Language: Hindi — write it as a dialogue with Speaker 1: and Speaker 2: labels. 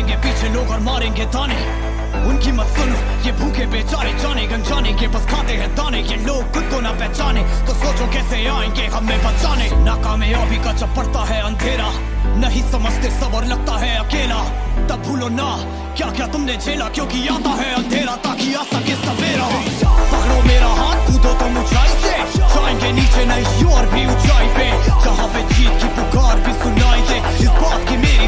Speaker 1: भागेंगे पीछे लोग और मारेंगे ताने। उनकी मत सुनो, ये भूखे बेचारे जाने गन जानेंगे, बस खाते हैं दाने। ये लोग खुद को ना पहचाने तो सोचो कैसे आएंगे हमें बचाने। नाकामयाबी का जब पड़ता है अंधेरा, नहीं समझते सब और लगता है अकेला, तब भूलो ना क्या क्या तुमने झेला, क्योंकि आता है अंधेरा ताकि आ सके सवेरा। पकड़ो मेरा हाथ, कूदो तुम ऊंचाई से, जाएंगे नीचे नहीं और भी ऊंचाई पे, जहाँ पे जीत की पुकार भी सुनाई दे। इस बात की मेरी